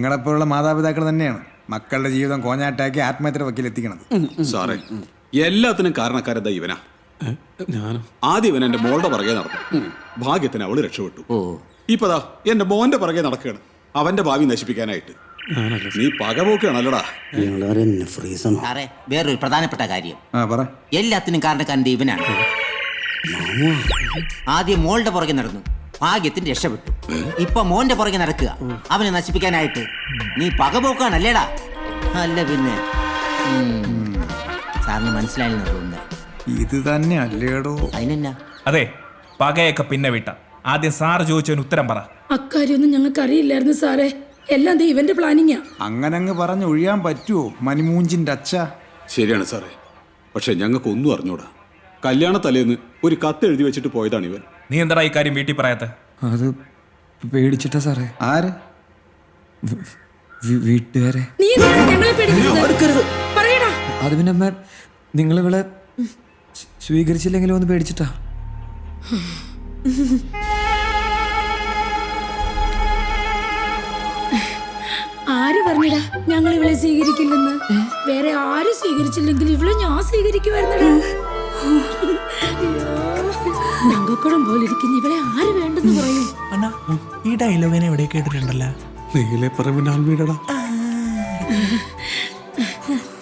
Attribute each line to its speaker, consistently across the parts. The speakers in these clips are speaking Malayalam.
Speaker 1: നിങ്ങളെപ്പോലുള്ള മാതാപിതാക്കൾ തന്നെയാണ് മക്കളുടെ ജീവിതം കോഞ്ഞാട്ടാക്കി ആത്മഹത്യയുടെ വക്കീലെത്തിക്കണത്.
Speaker 2: സാറേ, എല്ലാത്തിനും കാരണക്കാരെന്താ ഇവനാ. ആദ്യം ഇവൻ എന്റെ മോളുടെ പുറകെ നടന്നു. ഭാഗ്യത്തിന് അവള് രക്ഷപ്പെട്ടു. ഇപ്പതാ എന്റെ മോന്റെ പുറകെ നടക്കുകയാണ് അവന്റെ ഭാവി നശിപ്പിക്കാനായിട്ട്. നീ പകപോക്കാണല്ലോടാ.
Speaker 3: സാറേ, വേറൊരു പ്രധാനപ്പെട്ട കാര്യം,
Speaker 1: പറ.
Speaker 3: എല്ലാത്തിനും കാരണക്കാരൻ്റെ ഇവനാണ്. ആദ്യം മോളുടെ പുറകെ നടന്നു, ഭാഗ്യത്തിന് രക്ഷപ്പെട്ടു. ഇപ്പൊ മോന്റെ പുറകെ നടക്കുക അവനെ നശിപ്പിക്കാനായിട്ട്. നീ പകപോക്കാണല്ലേടാ. അല്ല പിന്നെ സാറിന് മനസ്സിലായെന്ന് തോന്നുന്നു.
Speaker 1: ഇത് തന്നെ അല്ലേടോ.
Speaker 3: അതിനെന്നാ?
Speaker 4: അതെ, പകയൊക്കെ പിന്നെ വിട്ട. ആദ്യം സാറ് ചോദിച്ചതിന് ഉത്തരം പറ.
Speaker 5: അക്കാര്യൊന്നും ഞങ്ങൾക്ക് അറിയില്ലായിരുന്നു സാറേ. എല്ലാം ഇവന്റെ പ്ലാനിങ്ങാ.
Speaker 1: അങ്ങനെ അങ്ങ് പറഞ്ഞ് ഒഴിയാൻ പറ്റുമോ മണിമൂഞ്ചിന്റെ അച്ഛ?
Speaker 2: ശരിയാണ് സാറേ, പക്ഷെ ഞങ്ങൾക്ക് ഒന്നും അറിഞ്ഞൂടാ. കല്യാണ തലേന്ന് ഒരു കത്ത് എഴുതി വെച്ചിട്ട് പോയതാണ് ഇവൻ.
Speaker 4: നീ എന്താ ഈ കാര്യം വീട്ടിൽ പറയാത്ത?
Speaker 6: അത് പേടിച്ചിട്ടാ സാറേ.
Speaker 1: ആര്?
Speaker 6: വീട്ടുകാരെ.
Speaker 5: നീ ഞങ്ങളെ പേടിക്കരുത്. പറയടാ.
Speaker 6: അത് പിന്നെ അമ്മ, നിങ്ങളിവളെ സ്വീകരിച്ചില്ലെങ്കിലും ഒന്ന് പേടിച്ചിട്ടാ.
Speaker 5: ആര് പറഞ്ഞടാ ഞങ്ങൾ ഇവളെ സ്വീകരിക്കില്ലെന്ന്? വേറെ ആരും സ്വീകരിച്ചില്ലെങ്കിൽ ഇവളെ ഞാൻ സ്വീകരിക്കുമായിരുന്നടാ. തങ്കക്കുടം പോലെ ഇരിക്കുന്ന ഇവളെ ആര് വേണ്ടെന്ന് പറയും?
Speaker 7: അണ്ണാ, ഈ ഡയലോഗിനെ എവിടെ കേട്ടിട്ടുണ്ടല്ലോ.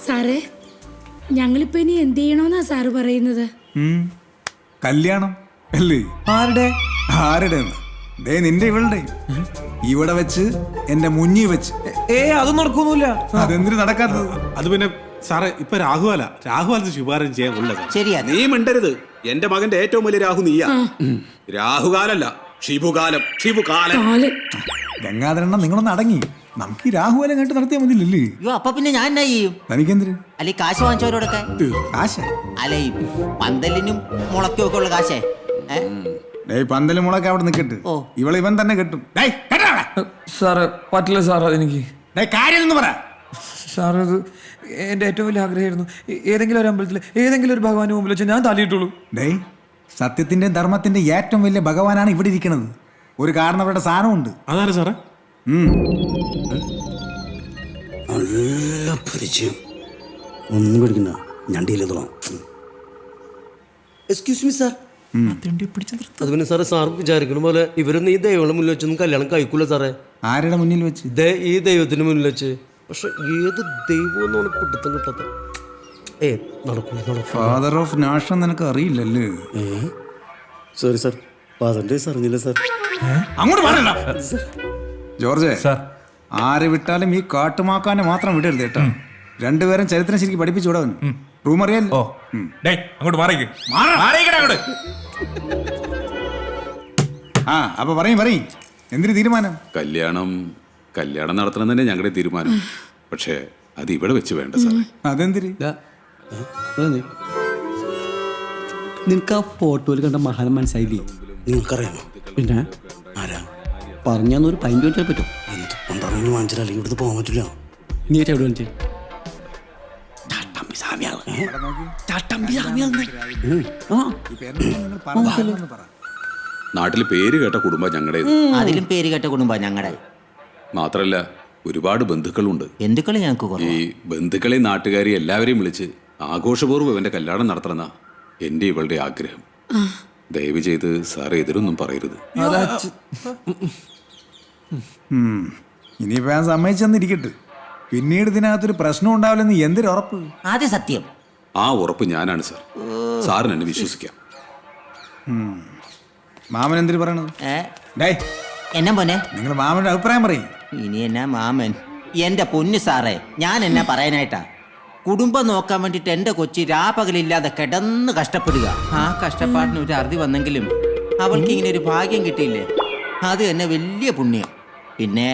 Speaker 5: സാറേ, ഞങ്ങളിപ്പോ ഇനി എന്ത് ചെയ്യണോന്നാ സാറ് പറയുന്നത്?
Speaker 1: കല്യാണം അല്ലേ?
Speaker 6: ആരുടെ?
Speaker 1: ആരുടെ? ദേ നിന്റെ ഇവളുടെ. ഇവിടെ വെച്ച് എന്റെ മുന്നിൽ വെച്ച്.
Speaker 6: അതൊന്നും നടക്കൊന്നുമില്ല.
Speaker 1: അതെന്തിനു നടക്കാത്തത്?
Speaker 8: അത് പിന്നെ സാറേ, ഇപ്പൊ രാഹുകാലത്ത് ശുപാർശ ചെയ്യാൻ കൊള്ള.
Speaker 3: ശരിയാ.
Speaker 2: നീ മിണ്ടരുത്. എന്റെ മകന്റെ ഏറ്റവും വലിയ രാഹു നീയാ. രാഹുകാലല്ല, ഷിബുകാലം.
Speaker 1: ഗംഗാധരണ്ണ, നിങ്ങളൊന്ന് അടങ്ങി. നമുക്ക് ഈ രാഹുകാലം കേട്ട് നടത്തിയാൽ മതിയില്ലല്ലേ?
Speaker 3: അയ്യോ, അപ്പൊ പിന്നെ ഞാൻ എന്നാ ചെയ്യും?
Speaker 1: തനിക്കെന്തിന്?
Speaker 3: അല്ലെ കാശ് വാങ്ങിച്ചവരോടൊക്കെ.
Speaker 1: കാശ?
Speaker 3: അല്ലെ പന്തലിനും മുളയ്ക്കും ഒക്കെ ഉള്ള കാശേ.
Speaker 1: പന്തല് മുളൊക്കെ അവിടെ നിൽക്കട്ട്. ഇവളെ ഇവൻ തന്നെ കെട്ടും.
Speaker 6: സാറ് പറ്റില്ല സാർ, അതെനിക്ക്.
Speaker 1: കാര്യം പറ
Speaker 6: സാർ. അത് എൻ്റെ ഏറ്റവും വലിയ ആഗ്രഹമായിരുന്നു. ഏതെങ്കിലും ഒരു അമ്പലത്തിൽ ഏതെങ്കിലും ഒരു ഭഗവാന്റെ മുമ്പിൽ വെച്ച് ഞാൻ തല്ലിയിട്ടുള്ളൂ.
Speaker 1: സത്യത്തിന്റെ ധർമ്മത്തിന്റെ ഏറ്റവും വലിയ ഭഗവാനാണ് ഇവിടെ ഇരിക്കുന്നത്. ഒരു കാരണവരുടെ സാധനമുണ്ട്.
Speaker 8: അതാണ് സാറേ.
Speaker 9: നല്ല പരിചയം. ഒന്നും പേടിക്കണ്ട, ഞാൻ ഡീൽ ചെയ്തോളാം. Excuse me sir. അത് പിന്നെ സാറേ, സാർ വിചാരിക്കുന്ന പോലെ ഇവരൊന്നും ഈ ദൈവങ്ങളുടെ മുന്നിൽ വെച്ചൊന്നും കല്യാണം കഴിക്കൂല സാറേ.
Speaker 1: ആരുടെ മുന്നിൽ വെച്ച്?
Speaker 9: ഈ ദൈവത്തിന് മുന്നിൽ വെച്ച്. പക്ഷെ ഏത് ദൈവം എന്നാണ് പിടുത്തം കിട്ടാത്ത.
Speaker 1: ഫാദർ ഓഫ് നാഷൻ നിനക്ക് അറിയില്ലല്ലേ?
Speaker 9: സോറി സാർ, ഫാദറിന്റെ അറിഞ്ഞില്ല സാർ.
Speaker 1: അങ്ങോട്ട് പറയണ്ട ജോർജ്. ആരെ വിട്ടാലും ഈ കാട്ടുമാക്കാനെ മാത്രം വിടരുത് കേട്ടോ. രണ്ടുപേരും ചരിത്രം ശരിക്കും പഠിപ്പിച്ചു വിടാൻ. റൂം അറിയാലോ.
Speaker 4: അങ്ങോട്ട് മാറിക്ക്.
Speaker 1: അപ്പൊ പറയും എന്തിനു തീരുമാനം?
Speaker 2: കല്യാണം നടത്തണം തന്നെ ഞങ്ങളുടെ തീരുമാനം. പക്ഷേ അത് ഇവിടെ വെച്ച് വേണ്ട സാറേ.
Speaker 1: അതെന്തിരി?
Speaker 9: നിനക്ക് ആ ഫോട്ടോയിൽ കണ്ട മഹാനം മനസ്സിലായില്ലേ? നിങ്ങൾക്കറിയാമോ? പിന്നെ ആരാ പറഞ്ഞൊരു പൈൻറ്റ് വെച്ചാൽ പറ്റും. എന്ത് വാങ്ങിച്ചാൽ അല്ലെങ്കിൽ ഇവിടുന്ന് പോകാൻ പറ്റില്ല. നീ എവിടെ വാങ്ങിച്ചേ?
Speaker 2: നാട്ടിൽ പേര് കേട്ട കുടുംബം ഞങ്ങളുടെ.
Speaker 3: അതിലും പേര് കേട്ട കുടുംബം ഞങ്ങളുടെ.
Speaker 2: മാത്രല്ല ഒരുപാട് ബന്ധുക്കളുണ്ട്.
Speaker 3: ബന്ധുക്കളെ ഞങ്ങൾക്ക്
Speaker 2: ഈ ബന്ധുക്കളെ നാട്ടുകാരെ എല്ലാവരെയും വിളിച്ച് ആഘോഷപൂർവ്വം ഇവന്റെ കല്യാണം നടത്തണമെന്ന എന്റെ ഇവളുടെ ആഗ്രഹം. ദയവ് ചെയ്ത് സാറ് എതിരൊന്നും പറയരുത്.
Speaker 1: ഇനിയിപ്പോ ഞാൻ സമ്മതിച്ചെന്നിരിക്കട്ടെ. പിന്നീട് ഇതിനകത്തൊരു പ്രശ്നം ഉണ്ടാവില്ലെന്ന് എന്തൊരു ഉറപ്പ്?
Speaker 3: ആദ്യ സത്യം.
Speaker 2: ആ ഉറപ്പ് ഞാനാണ് സാർ. സാറിന് എന്നെ വിശ്വസിക്കാം.
Speaker 1: മാമൻ എന്തിനു പറയണത്?
Speaker 3: എന്നാ പോനെ,
Speaker 1: നിങ്ങൾ മാമന്റെ അഭിപ്രായം പറയും.
Speaker 3: ഇനി എന്നാ മാമൻ? എന്റെ പൊന്നു സാറേ, ഞാൻ എന്നാ പറയാനായിട്ടാ? കുടുംബം നോക്കാൻ വേണ്ടിട്ട് എന്റെ കൊച്ചി രാപ്പകലില്ലാതെ കിടന്ന് കഷ്ടപ്പെടുക. ആ കഷ്ടപ്പാടിന് ഒരു അറുതി വന്നെങ്കിലും അവൾക്ക് ഇങ്ങനെ ഒരു ഭാഗ്യം കിട്ടിയില്ലേ, അത് തന്നെ വലിയ പുണ്യം. പിന്നെ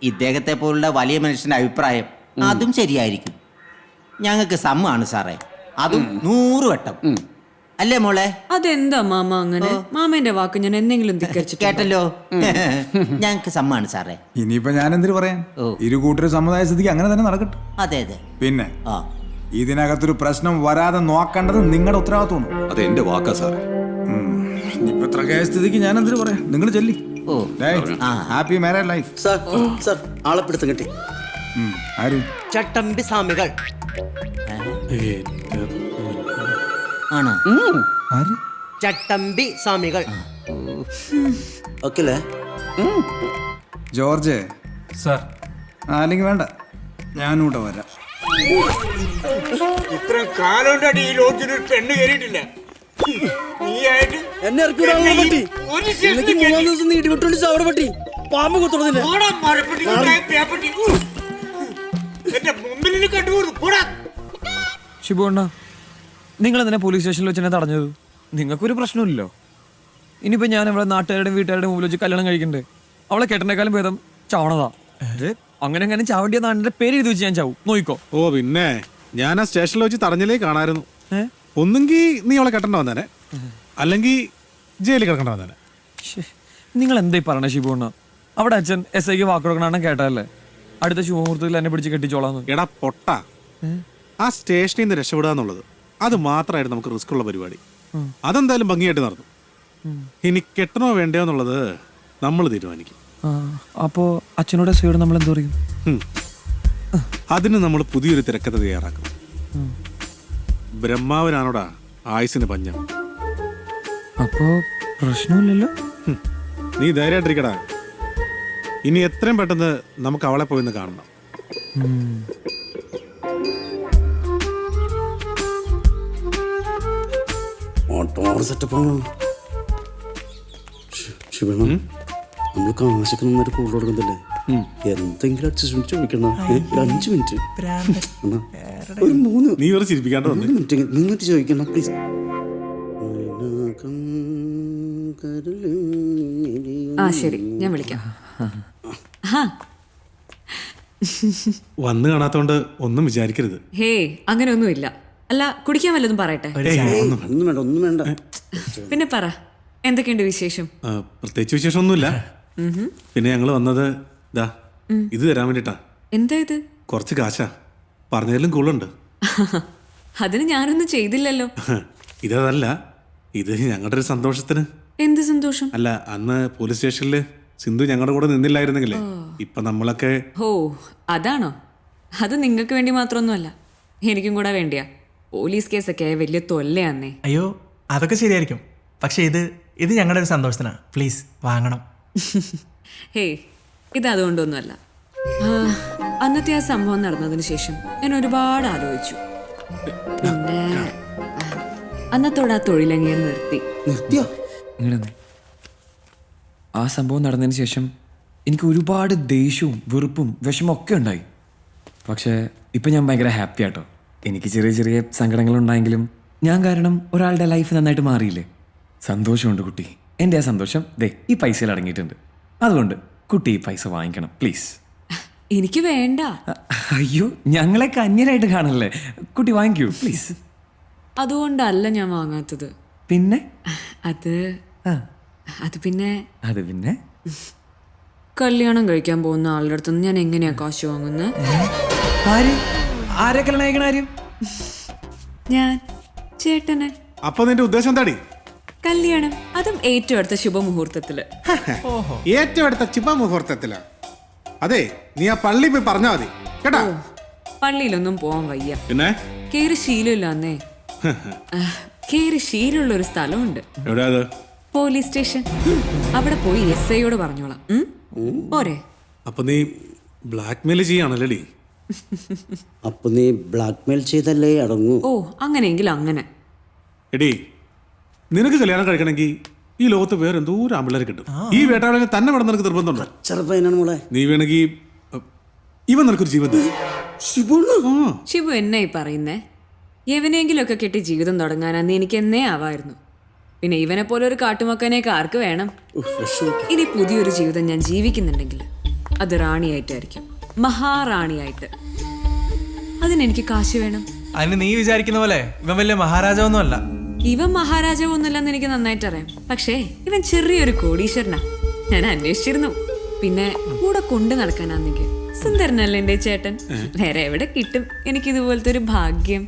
Speaker 3: ഇദ്ദേഹത്തെ പോലുള്ള വലിയ മനുഷ്യന്റെ അഭിപ്രായം അതും ശരിയായിരിക്കും. ഞങ്ങൾക്ക് സമ്മതാണ് സാറേ, അതും 100 വട്ടം. അല്ലേ മോളെ?
Speaker 10: അതെന്താ മാമ അങ്ങനെ? മാമന്റെ വാക്ക് ഞാൻ എന്തെങ്കിലും
Speaker 3: കേട്ടല്ലോ. ഞങ്ങൾക്ക് സമ്മതാണ് സാറേ.
Speaker 1: ഇനിയിപ്പോ ഞാൻ എന്തിനു പറയാൻ? ഇരു കൂട്ടരും സമുദായ സ്ഥിതിക്ക് അങ്ങനെ തന്നെ നടക്കട്ടെ.
Speaker 3: അതെ അതെ.
Speaker 1: പിന്നെ ഇതിനകത്തൊരു പ്രശ്നം വരാതെ നോക്കേണ്ടത് നിങ്ങളുടെ ഉത്തരവാദിത്വമാണ്.
Speaker 2: അത് എന്റെ വാക്കാ സാറേ.
Speaker 1: ഇപ്പൊ ഇത്ര സ്ഥിതിക്ക് ഞാൻ എന്തിനു പറയാം? നിങ്ങൾ ചെല്ലി.
Speaker 3: Oh
Speaker 1: happy married life.
Speaker 9: Sir sir ആളെ പിടുത്തം കിട്ടി.
Speaker 1: ആര്?
Speaker 11: ചട്ടമ്പി സ്വാമികൾ.
Speaker 3: ആണോ?
Speaker 1: ആര്?
Speaker 11: ചട്ടമ്പി സ്വാമികൾ.
Speaker 9: ഓക്കെ അല്ലേ?
Speaker 1: ജോർജ്
Speaker 4: സാർ
Speaker 1: അല്ലെങ്കിൽ വേണ്ട, ഞാനും കൂടെ വരാം.
Speaker 8: ഇത്ര കാലം കൊണ്ടാണ് ഈ ലോഡ്ജിൽ ഒരു പെണ്ണ് കയറിയിട്ടില്ല. നീയായിട്ട്
Speaker 9: എന്നെ ഇറക്കി വിടാനുള്ള പറ്റി. എനിക്ക് 3 ദിവസം നീട്ടി വിട്ടോണ്ട് ചവട പറ്റി. പാമ്പ് കുത്തുന്നതിന്
Speaker 8: എന്റെ മുമ്പിൽ കണ്ടുപോകുന്നു. പോടാ.
Speaker 6: ഷിബു അണ്ണ, നിങ്ങൾ എന്തിനാ പോലീസ് സ്റ്റേഷനിൽ വെച്ച് എന്നെ തടഞ്ഞത്? നിങ്ങൾക്കൊരു പ്രശ്നമില്ലല്ലോ. ഇനിയിപ്പോൾ ഞാൻ അവളെ നാട്ടുകാരുടെയും വീട്ടുകാരുടെയും മുമ്പിൽ വെച്ച് കല്യാണം കഴിക്കണ്ടേ? അവളെ കെട്ടണേക്കാളും ഭേദം ചാവണതാ. അങ്ങനെ അങ്ങനെ ചാവണ്ടിയ നാടിന്റെ പേര് എഴുതി വെച്ച് ഞാൻ ചാവും. നോയിക്കോ.
Speaker 8: ഓ പിന്നെ ഞാൻ ആ സ്റ്റേഷനിൽ വെച്ച് തടഞ്ഞിലേ കാണായിരുന്നു. ഒന്നെങ്കിൽ നീ അവളെ കെട്ടണ്ട വന്നേനെ, അല്ലെങ്കിൽ ജയിലിൽ കിടക്കണ്ട വന്നേനെ.
Speaker 6: നിങ്ങൾ എന്തായി പറഞ്ഞ ഷിബു അണ്ണ? അവിടെ അച്ഛൻ SI ക്ക് വാക്ക് കൊടുക്കണമെന്ന് കേട്ടല്ലേ? അടുത്ത ശുഭമുഹൂർത്തത്തിൽ എന്നെ പിടിച്ച് കെട്ടിച്ചോളാന്ന്.
Speaker 8: എടാ പൊട്ട, ആ സ്റ്റേഷനിൽ നിന്ന് രക്ഷപ്പെടുക എന്നുള്ളത് അത് മാത്രമായിരുന്നു നമുക്ക് റിസ്ക് ഉള്ള പരിപാടി. അതെന്തായാലും ഭംഗിയായിട്ട് നടന്നു. ഇനി കെട്ടണോ വേണ്ടയോ എന്നുള്ളത് നമ്മൾ തീരുമാനിക്കും.
Speaker 6: അപ്പോ അച്ഛനോട് SIയോട് നമ്മൾ എന്ത് പറയും?
Speaker 8: അതിന് നമ്മൾ പുതിയൊരു തിരക്കഥ തയ്യാറാക്കും. ബ്രഹ്മാവനാണോടാ ആയുസിന് പഞ്ഞം.
Speaker 6: അപ്പോ പ്രശ്നമില്ലല്ലോ.
Speaker 8: നീ ധൈര്യമായിട്ടിരിക്കടാ. ഇനി എത്രയും പെട്ടെന്ന് നമുക്ക് അവളെ പോയിന്ന് കാണണം.
Speaker 9: ഓട്ടോർ സെറ്റപ്പാണ്. ശിവണം, നമ്മൾ കാശൊക്കെ നന്നായിട്ട് കൂടുതൽ കൊടുക്കുന്നില്ലേ? എന്തെങ്കിലും അഡ്ജസ്റ്റ്മെന്റ് ചോദിക്കണം. 5 മിനിറ്റ്, ഒരു 3
Speaker 8: നീ ഒരു ചിരിപ്പിക്കാണ്ട് വന്നേ.
Speaker 9: മിനിറ്റ് നിന്നിട്ട് ചോദിക്കണം പ്ലീസ്.
Speaker 10: ആ ശരി, ഞാൻ വിളിക്കാം.
Speaker 8: വന്ന് കാണാത്തോണ്ട് ഒന്നും വിചാരിക്കരുത്.
Speaker 10: ഹേ അങ്ങനെയൊന്നുമില്ല. അല്ല, കുടിക്കാൻ വല്ലതും പറയട്ടെ?
Speaker 9: ഒന്നും വേണ്ട.
Speaker 10: പിന്നെ പറ, എന്തൊക്കെയുണ്ട് വിശേഷം?
Speaker 8: പ്രത്യേകിച്ച് വിശേഷമൊന്നുമില്ല. പിന്നെ ഞങ്ങൾ വന്നത് ഇതാ ഇത് തരാൻ വേണ്ടിട്ടാ.
Speaker 10: എന്താ ഇത്?
Speaker 8: കുറച്ച് കാശാ, പറഞ്ഞതിലും കൂടുതലുണ്ട്.
Speaker 10: അതിന് ഞാനൊന്നും ചെയ്തില്ലല്ലോ.
Speaker 8: ഇതല്ല, ഇത് ഞങ്ങളുടെ ഒരു സന്തോഷത്തിന്.
Speaker 10: എന്ത് സന്തോഷം?
Speaker 8: അല്ല, അന്ന് പോലീസ് സ്റ്റേഷനില് സിന്ധു ഞങ്ങളുടെ കൂടെ നിന്നില്ലായിരുന്നെങ്കിലേ ഇപ്പൊ നമ്മളൊക്കെ.
Speaker 10: ഓ അതാണോ? അത് നിങ്ങൾക്ക് വേണ്ടി മാത്രമൊന്നുമല്ല, എനിക്കും കൂടെ വേണ്ടിയാ. പോലീസ് കേസൊക്കെ വലിയ തൊല്ലയാന്നേ.
Speaker 7: അയ്യോ അതൊക്കെ ശരിയായിരിക്കും, പക്ഷെ ഇത് ഞങ്ങളുടെ ഒരു സന്തോഷത്തിനാ. പ്ലീസ് വാങ്ങണം.
Speaker 10: ഹേയ്, ഇത് അതുകൊണ്ടൊന്നുമല്ല. അന്നത്തെ ആ സംഭവം നടന്നതിന് ശേഷം ഞാൻ ഒരുപാട് ആലോചിച്ചു. പിന്നെ അന്നത്തോടെ ആ തൊഴിലങ്ങിയെ നിർത്തിയോ?
Speaker 6: ഇങ്ങനെ ആ സംഭവം നടന്നതിന് ശേഷം എനിക്ക് ഒരുപാട് ദേഷ്യവും വെറുപ്പും വിഷമം ഒക്കെ ഉണ്ടായി. പക്ഷേ ഇപ്പം ഞാൻ ഭയങ്കര ഹാപ്പി ആട്ടോ. എനിക്ക് ചെറിയ ചെറിയ സങ്കടങ്ങളുണ്ടായെങ്കിലും ഞാൻ കാരണം ഒരാളുടെ ലൈഫ് നന്നായിട്ട് മാറിയില്ലേ? സന്തോഷമുണ്ട് കുട്ടി. എൻ്റെ ആ സന്തോഷം ദേ ഈ പൈസയിൽ അടങ്ങിയിട്ടുണ്ട്. അതുകൊണ്ട് കുട്ടി ഈ പൈസ വാങ്ങിക്കണം പ്ലീസ്.
Speaker 10: എനിക്ക് വേണ്ട.
Speaker 6: അയ്യോ, ഞങ്ങളെ അന്യരായിട്ട് കാണല്ലേ. കുട്ടി വാങ്ങിക്കൂ പ്ലീസ്.
Speaker 10: അതുകൊണ്ടല്ല ഞാൻ വാങ്ങാത്തത്.
Speaker 6: പിന്നെ
Speaker 10: അത് പിന്നെ കല്യാണം കഴിക്കാൻ പോകുന്ന ആളുടെ അടുത്തുനിന്ന് ഞാൻ എങ്ങനെയാ കാശ് വാങ്ങുന്നത്?
Speaker 6: ആരെ കല്യാണം കഴിക്കണ ആരും?
Speaker 10: ഞാൻ ചേട്ടനെ.
Speaker 8: അപ്പൊ നിന്റെ ഉദ്ദേശം എന്താടി?
Speaker 10: കല്യാണം, അതും ഏറ്റവും അടുത്ത ശുഭമുഹൂർത്തത്തില്.
Speaker 8: ഏറ്റവും അടുത്ത ശുഭമുഹൂർത്തത്തില്. അതെ, നീ ആ പള്ളി പോയി പറഞ്ഞാ മതി കേട്ടാ.
Speaker 10: പള്ളിയിലൊന്നും പോവാൻ വയ്യ.
Speaker 8: പിന്നെ
Speaker 10: കേറി ശീലമില്ലാന്നേ. കേറി ശീലമുള്ള ഒരു സ്ഥലമുണ്ട്.
Speaker 8: എവിടെയാ അത്?
Speaker 10: Police station. അവിടെ പോയി SIയോട് പറഞ്ഞോളാം. പോരെ?
Speaker 8: അപ്പൊ നീ ബ്ലാക്ക് മെയിൽ ചെയ്യാണല്ലേ?
Speaker 9: അപ്പൊ നീ ബ്ലാക്ക് മെയിൽ ചെയ്തല്ലേ അടങ്ങൂ?
Speaker 10: ഓ അങ്ങനെയെങ്കിൽ അങ്ങനെ.
Speaker 8: എടി, നിനക്ക് കല്യാണം കഴിക്കണമെങ്കിൽ ഈ ലോകത്ത് വേറെ എന്തോ ഒരു ആമ്പിള്ളേരെ കിട്ടും. ഈ വേട്ടാളെ തന്നെ വേണം നിനക്ക് നിർബന്ധമുണ്ടോ?
Speaker 9: ചെറുപ്പനാണ് മോളെ.
Speaker 8: നീ വേണമെങ്കിൽ ഇവൻ നിനക്കൊരു ജീവിതം.
Speaker 10: ശിവു എന്നെ ഈ പറയുന്നേ? എവനെങ്കിലൊക്കെ കെട്ടി ജീവിതം തുടങ്ങാനാന്ന് എനിക്ക് എന്നേ ആവായിരുന്നു. പിന്നെ ഇവനെ പോലെ ഒരു കാട്ടുമക്കനെയൊക്കെ ആർക്ക് വേണം? ഇനി പുതിയൊരു ജീവിതം ഞാൻ ജീവിക്കുന്നുണ്ടെങ്കിൽ അത് റാണിയായിട്ടായിരിക്കും, മഹാറാണിയായിട്ട്. അതിനെനിക്ക് കാശ് വേണം.
Speaker 7: അതിന് നീ വിചാരിക്കുന്ന പോലെ ഇവൻ വലിയ മഹാരാജാവൊന്നും അല്ല.
Speaker 10: ഇവൻ മഹാരാജാവൊന്നുമില്ലെന്ന് എനിക്ക് നന്നായിട്ട് അറിയാം. പക്ഷേ ഇവൻ ചെറിയൊരു കോടീശ്വരനാ. ഞാൻ അന്വേഷിച്ചിരുന്നു. പിന്നെ കൂടെ കൊണ്ടു നടക്കാനാണെങ്കിൽ സുന്ദരനല്ലേ എന്റെ ചേട്ടൻ? വേറെ എവിടെ കിട്ടും എനിക്ക് ഇതുപോലത്തെ ഒരു ഭാഗ്യം?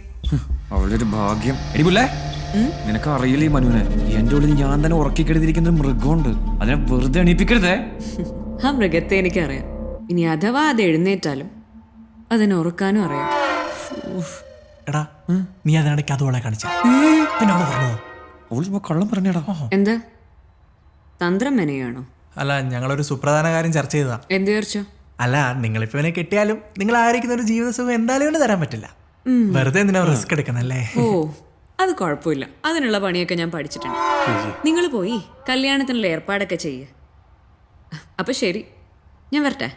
Speaker 6: അവളുടെ ഒരു ഭാഗ്യം. എടി പുല്ലേ, നിനക്ക് അറിയില്ല ഈ മനുവിനെ എന്റെ ഉള്ളിൽ ഞാൻ തന്നെ ഉറക്കി കെടുത്തിരിക്കുന്ന ഒരു മൃഗമുണ്ട്. അതിനെ വെറുതെ എണീപ്പിക്കരുതേ.
Speaker 10: ആ മൃഗത്തെ എനിക്കറിയാം. ഇനി അഥവാ അത് എഴുന്നേറ്റാലും അതിനെ ഉറക്കാനും അറിയാം.
Speaker 7: എടാ നീ അതിനിടയ്ക്ക് അതോളെ കാണിച്ച പിന്നെ അവള് പറഞ്ഞതോ?
Speaker 6: അവൾ കള്ളം പറഞ്ഞടാ.
Speaker 10: എന്താ തന്ത്രം മെനയാണോ?
Speaker 7: അല്ല, ഞങ്ങളൊരു സുപ്രധാന കാര്യം ചർച്ച ചെയ്തതാ.
Speaker 10: എന്ത് ചർച്ച?
Speaker 7: അല്ല, നിങ്ങളിപ്പോ ഇവനെ കെട്ടിയാലും നിങ്ങൾ ആയിരിക്കുന്ന ഒരു ജീവിത സുഖം എന്തായാലും കൊണ്ട് തരാൻ പറ്റില്ല. വെറുതെ എന്തിനാ റിസ്ക് എടുക്കണല്ലേ?
Speaker 10: ഓ, അത് കുഴപ്പമില്ല. അതിനുള്ള പണിയൊക്കെ ഞാൻ പഠിച്ചിട്ടുണ്ട്. നിങ്ങൾ പോയി കല്യാണത്തിനുള്ള ഏർപ്പാടൊക്കെ ചെയ്യ്. അപ്പൊ ശരി, ഞാൻ വരട്ടെ.